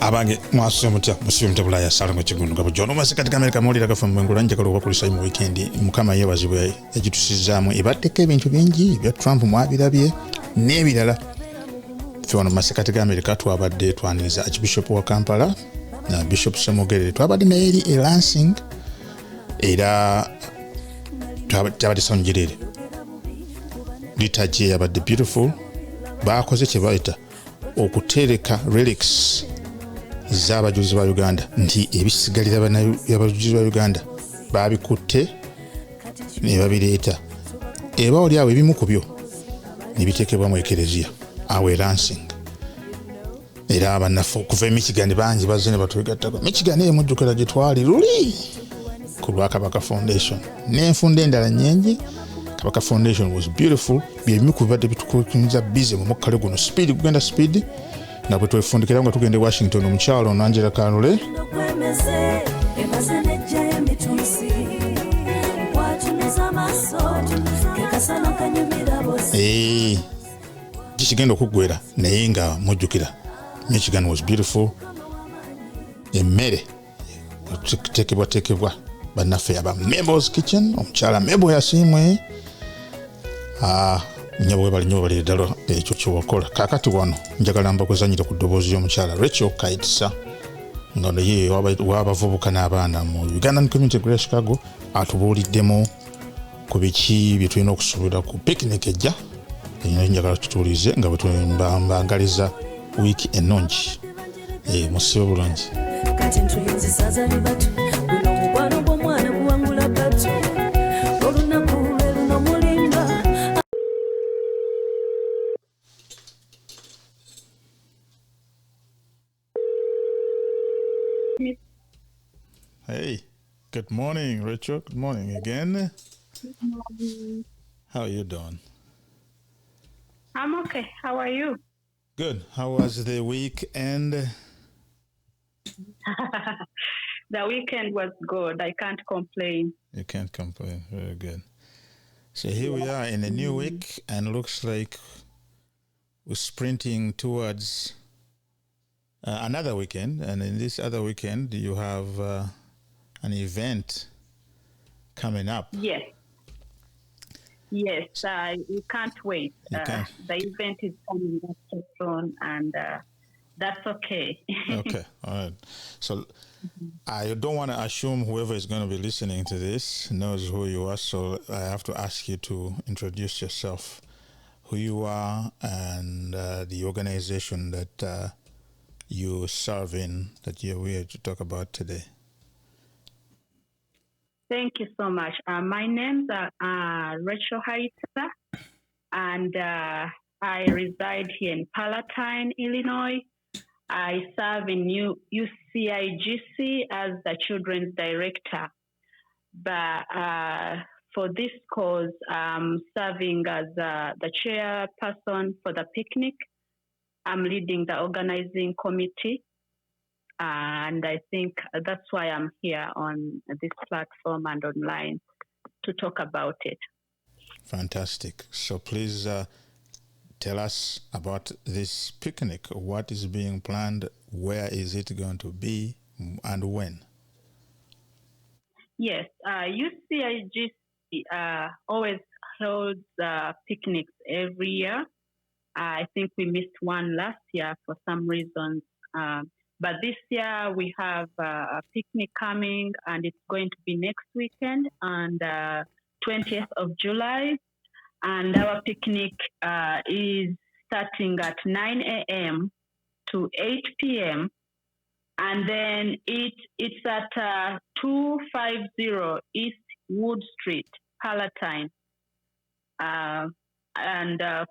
abange mwasoma mutya musibe mutabula ya sala mwekigundu gabo jono masikati kamera mawulire gafa mwengola njagala okubakulisa mu weekend mukama yebazibwe egitusizaamu ebaddeko ebintu bingi bya Trump mwabirabye n'ebirala fyono masikati g'Amerika twabadde twaniriza Archbishop wa Kampala na Bishop Semogere twabadde naye eri Lansing era twabadde sonjirere litaje yabadde beautiful bakoze kye bayita okutereka relics z'abajulizi ba Uganda nti ebisigalira abajulizi ba Uganda babikutte ne babireeta eba oli awo ebimu ku byo ne biteekebwa mu ekereziya awe Lansing era abanafu okuva Michigan bangi bazze ne batugattako Michigan emujjukira gye twali luli ku Kabaka Foundation n'enfunda endala nnyingi Kabaka Foundation was beautiful byebimu ku bibadde bitukukinza busy mu mukkale guno speed kugenda speed na bwe twefundikira nga tugende Washington omukyalo Angela Kanule kikigenda okuggwera naye nga mujjukira Michigan was beautiful emmere tekebwa bannaffe aba Mabel's Kitchen omukyala Mabel yasiimwe nyabo bali nyo bali ddala ekyo kyokola kakati wano njagala mbakuzanyira ku ddoboozi y'omukyala Rachael Khaitsa nga naye wabavubuka n'abaana mu Ugandan Community Greater Chicago atubuuliddemu ku biki bye tulina okusuubira ku picnic ejja njagala tutuulize nga bwe tumbangaliza wiiki ennungi musibe bulungi kati ntuyinza saza bibatu buno omukwano gw'omwana guwangula batu olunaku lwe luno mulimba. Hey, good morning, Rachel. Good morning again. Good morning. How are you doing? I'm okay. How are you? Good. How was the weekend? The weekend was good. I can't complain. You can't complain. Very good. So here we are in a new week, and looks like we're sprinting towards another weekend. And in this other weekend, you have an event coming up. Yes. Yes, we can't wait. The event is coming up so soon, and that's okay. Okay, all right. So I don't want to assume whoever is going to be listening to this knows who you are, so I have to ask you to introduce yourself, who you are, and the organization that you serve in, that you're here to talk about today. Thank you so much. My name's Rachael Khaitsa, and I reside here in Palatine, Illinois. I serve in UCIGC as the children's director. But for this cause, I'm serving as the chairperson for the picnic. I'm leading the organizing committee. And I think that's why I'm here on this platform and online to talk about it. Fantastic. So please tell us about this picnic. What is being planned? Where is it going to be? And when? Yes, UCIGC always holds picnics every year. I think we missed one last year for some reasons. But this year we have a picnic coming, and it's going to be next weekend on the 20th of July. And our picnic is starting at 9 a.m. to 8 p.m. And then it's at 250 East Wood Street, Palatine. And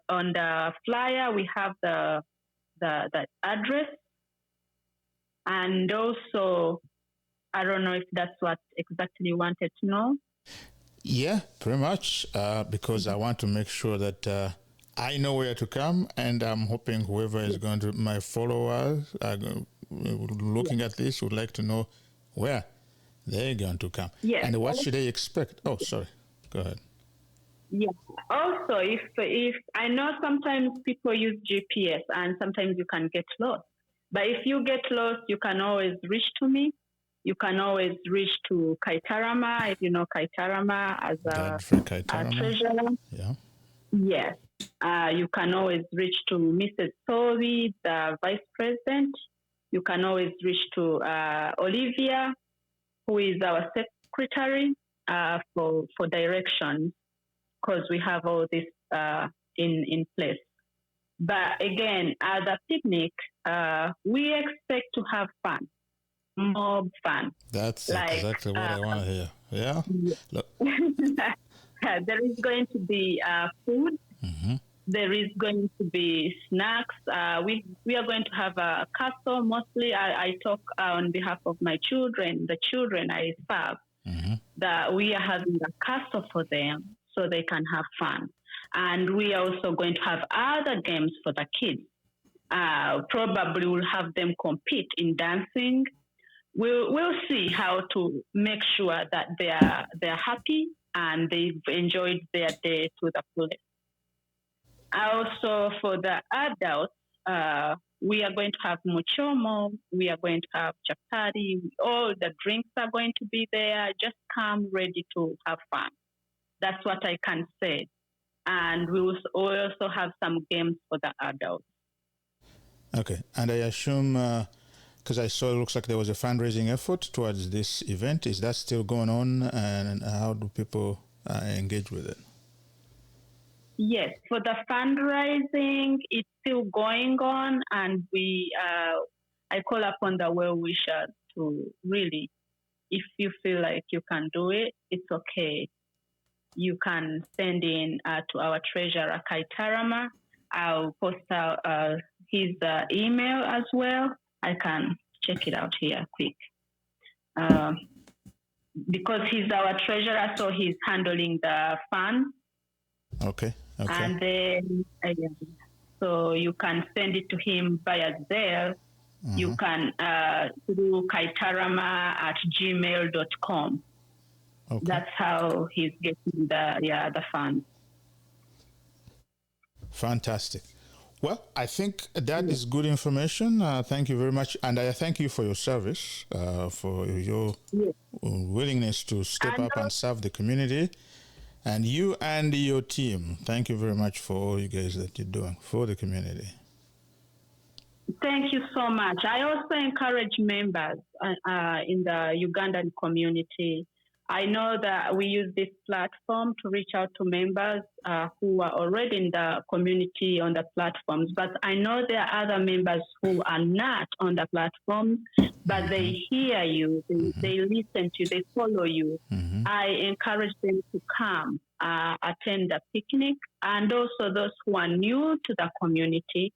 on the flyer, we have the address. And also, I don't know if that's what exactly you wanted to know. Yeah, pretty much, because I want to make sure that I know where to come, and I'm hoping whoever is going to, my followers, looking at this, would like to know where they're going to come. Yes. And what should they expect? Oh, sorry. Go ahead. Yeah. Also, if I know sometimes people use GPS and sometimes you can get lost. But if you get lost, you can always reach to me. You can always reach to Kaitarama, if you know Kaitarama as a treasurer. Yeah. Yes. You can always reach to Mrs. Toby, the vice president. You can always reach to Olivia, who is our secretary, for directions, because we have all this in place. But again, at the picnic, we expect to have fun, more fun. That's exactly what I want to hear. Yeah. Look. There is going to be food. Mm-hmm. There is going to be snacks. We are going to have a castle. Mostly, I talk on behalf of my children, the children I serve, that we are having a castle for them so they can have fun. And we are also going to have other games for the kids. Probably we'll have them compete in dancing. We'll see how to make sure that they're happy and they've enjoyed their day to the fullest. Also, for the adults, we are going to have muchomo, we are going to have chapati, all the drinks are going to be there. Just come ready to have fun. That's what I can say. And we will also have some games for the adults. Okay, and I assume, because I saw it looks like there was a fundraising effort towards this event, is that still going on, and how do people engage with it? Yes, for the fundraising, it's still going on, and I call upon the well-wishers to really, if you feel like you can do it, it's okay. You can send in to our treasurer, Kaitarama. I'll post out his email as well. I can check it out here quick. Because he's our treasurer, so he's handling the funds. Okay. And then, so you can send it to him via Zelle. You can through kaitarama@gmail.com. Okay. That's how he's getting the funds. Fantastic. Well, I think that is good information. Thank you very much. And I thank you for your service, for your willingness to step up and serve the community. And you and your team, thank you very much for all you guys that you're doing for the community. Thank you so much. I also encourage members in the Ugandan community. I know that we use this platform to reach out to members who are already in the community on the platforms, but I know there are other members who are not on the platform, but they hear you, they listen to you, they follow you. I encourage them to come, attend the picnic, and also those who are new to the community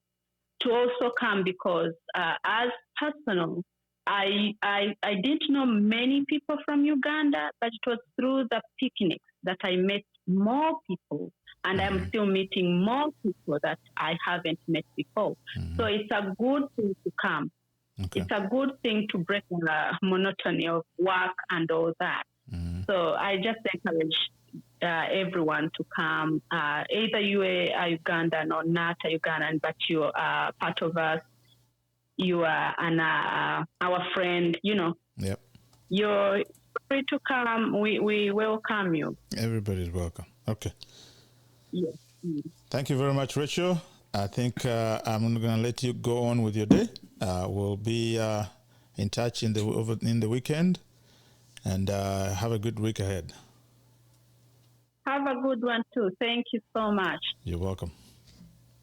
to also come, because as personal, I didn't know many people from Uganda, but it was through the picnics that I met more people, and I'm still meeting more people that I haven't met before. So it's a good thing to come. Okay. It's a good thing to break the monotony of work and all that. So I just encourage everyone to come, either you are Ugandan or not a Ugandan, but you are part of us. You are our friend, you know. Yep. You're free to come. We welcome you. Everybody's welcome. Okay. Yes. Thank you very much, Rachael. I think I'm going to let you go on with your day. We'll be in touch in the weekend, and have a good week ahead. Have a good one too. Thank you so much. You're welcome.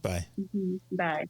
Bye. Bye.